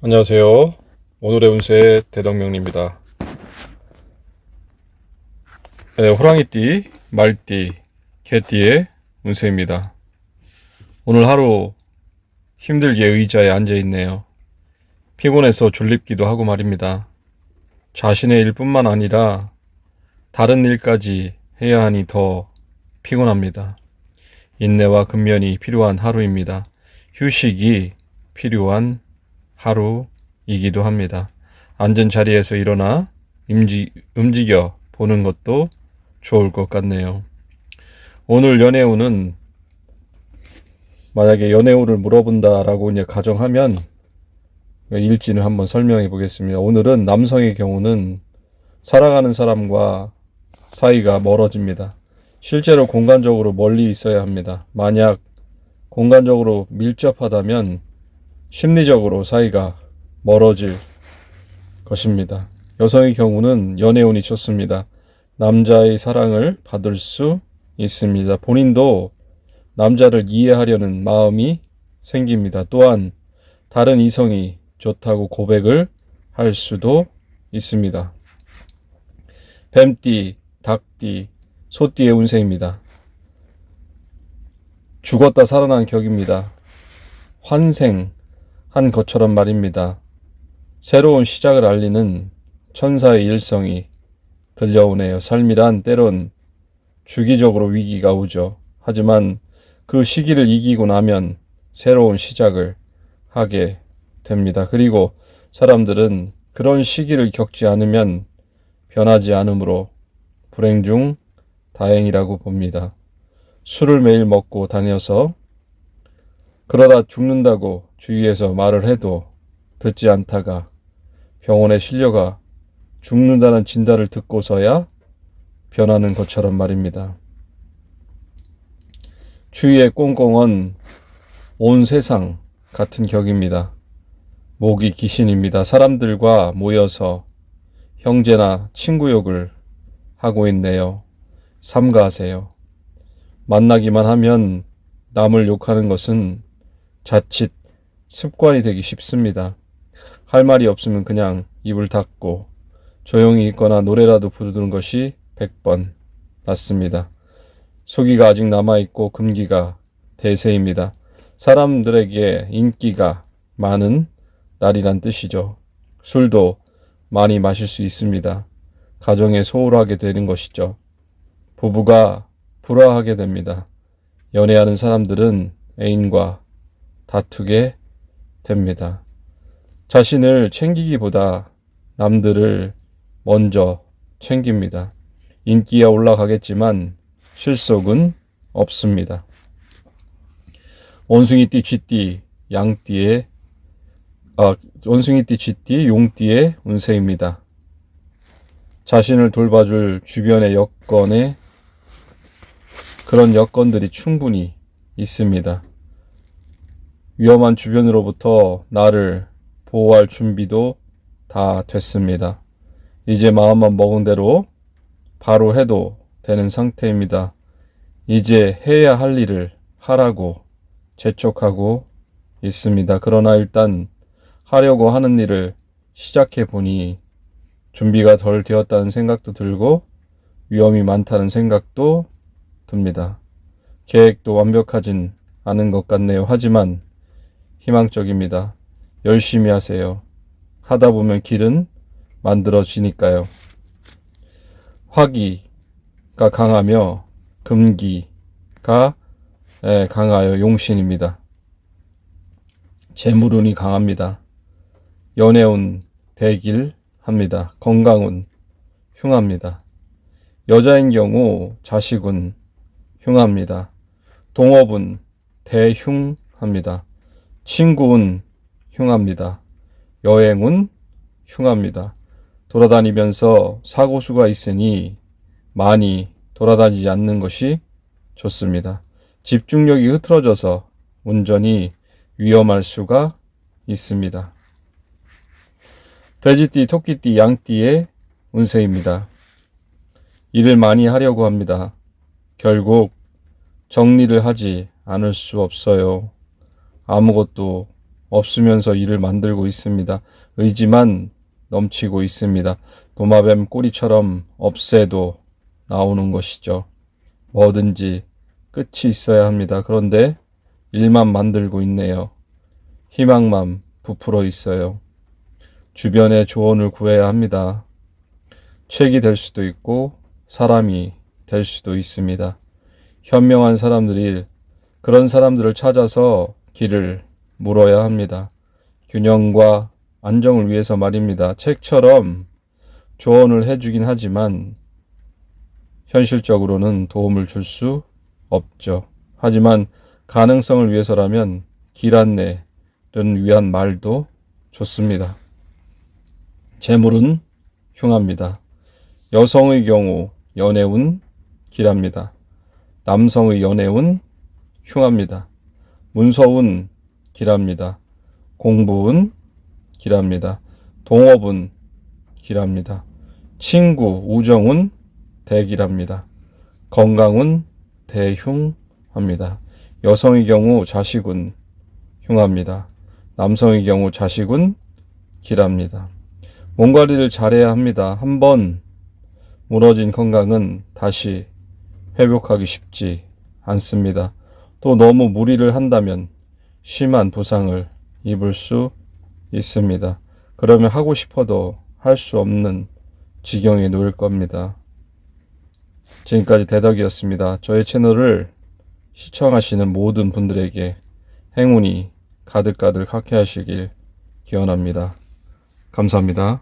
안녕하세요. 오늘의 운세 대덕명리입니다. 네, 호랑이띠, 말띠, 개띠의 운세입니다. 오늘 하루 힘들게 의자에 앉아 있네요. 피곤해서 졸립기도 하고 말입니다. 자신의 일뿐만 아니라 다른 일까지 해야 하니 더 피곤합니다. 인내와 근면이 필요한 하루입니다. 휴식이 필요한 하루이기도 합니다. 앉은 자리에서 일어나 움직여 보는 것도 좋을 것 같네요. 오늘 연애운은 만약에 연애운을 물어본다라고 이제 가정하면 일진을 한번 설명해 보겠습니다. 오늘은 남성의 경우는 사랑하는 사람과 사이가 멀어집니다. 실제로 공간적으로 멀리 있어야 합니다. 만약 공간적으로 밀접하다면 심리적으로 사이가 멀어질 것입니다. 여성의 경우는 연애운이 좋습니다. 남자의 사랑을 받을 수 있습니다. 본인도 남자를 이해하려는 마음이 생깁니다. 또한 다른 이성이 좋다고 고백을 할 수도 있습니다. 뱀띠, 닭띠, 소띠의 운세입니다. 죽었다 살아난 격입니다. 환생 한 것처럼 말입니다. 새로운 시작을 알리는 천사의 일성이 들려오네요. 삶이란 때론 주기적으로 위기가 오죠. 하지만 그 시기를 이기고 나면 새로운 시작을 하게 됩니다. 그리고 사람들은 그런 시기를 겪지 않으면 변하지 않으므로 불행 중 다행이라고 봅니다. 술을 매일 먹고 다녀서 그러다 죽는다고 주위에서 말을 해도 듣지 않다가 병원에 실려가 죽는다는 진단을 듣고서야 변하는 것처럼 말입니다. 주위의 꽁꽁은 온 세상 같은 격입니다. 목이 귀신입니다. 사람들과 모여서 형제나 친구 욕을 하고 있네요. 삼가하세요. 만나기만 하면 남을 욕하는 것은 자칫 습관이 되기 쉽습니다. 할 말이 없으면 그냥 입을 닫고 조용히 있거나 노래라도 부르는 것이 100번 낫습니다. 수기가 아직 남아있고 금기가 대세입니다. 사람들에게 인기가 많은 날이란 뜻이죠. 술도 많이 마실 수 있습니다. 가정에 소홀하게 되는 것이죠. 부부가 불화하게 됩니다. 연애하는 사람들은 애인과 다투게 됩니다. 자신을 챙기기보다 남들을 먼저 챙깁니다. 인기가 올라가겠지만 실속은 없습니다. 원숭이띠, 쥐띠, 원숭이띠, 쥐띠, 용띠의 운세입니다. 자신을 돌봐줄 주변의 여건에 그런 여건들이 충분히 있습니다. 위험한 주변으로부터 나를 보호할 준비도 다 됐습니다. 이제 마음만 먹은 대로 바로 해도 되는 상태입니다. 이제 해야 할 일을 하라고 재촉하고 있습니다. 그러나 일단 하려고 하는 일을 시작해 보니 준비가 덜 되었다는 생각도 들고 위험이 많다는 생각도 듭니다. 계획도 완벽하진 않은 것 같네요. 하지만 희망적입니다. 열심히 하세요. 하다 보면 길은 만들어지니까요. 화기가 강하며 금기가 강하여 용신입니다. 재물운이 강합니다. 연애운 대길합니다. 건강운 흉합니다. 여자인 경우 자식운 흉합니다. 동업운 대흉합니다. 친구운 흉합니다. 여행운 흉합니다. 돌아다니면서 사고수가 있으니 많이 돌아다니지 않는 것이 좋습니다. 집중력이 흐트러져서 운전이 위험할 수가 있습니다. 돼지띠, 토끼띠, 양띠의 운세입니다. 일을 많이 하려고 합니다. 결국 정리를 하지 않을 수 없어요. 아무것도 없으면서 일을 만들고 있습니다. 의지만 넘치고 있습니다. 도마뱀 꼬리처럼 없애도 나오는 것이죠. 뭐든지 끝이 있어야 합니다. 그런데 일만 만들고 있네요. 희망만 부풀어 있어요. 주변에 조언을 구해야 합니다. 책이 될 수도 있고 사람이 될 수도 있습니다. 현명한 사람들이 그런 사람들을 찾아서 길을 물어야 합니다. 균형과 안정을 위해서 말입니다. 책처럼 조언을 해주긴 하지만 현실적으로는 도움을 줄 수 없죠. 하지만 가능성을 위해서라면 길 안내를 위한 말도 좋습니다. 재물은 흉합니다. 여성의 경우 연애운 길합니다. 남성의 연애운 흉합니다. 문서운 길합니다. 공부운 길합니다. 동업운 길합니다. 친구, 우정운 대길합니다. 건강운 대흉합니다. 여성의 경우 자식운 흉합니다. 남성의 경우 자식운 길합니다. 몸 관리를 잘해야 합니다. 한번 무너진 건강은 다시 회복하기 쉽지 않습니다. 또 너무 무리를 한다면 심한 부상을 입을 수 있습니다. 그러면 하고 싶어도 할 수 없는 지경에 놓일 겁니다. 지금까지 대덕이었습니다. 저의 채널을 시청하시는 모든 분들에게 행운이 가득가득 함께 하시길 기원합니다. 감사합니다.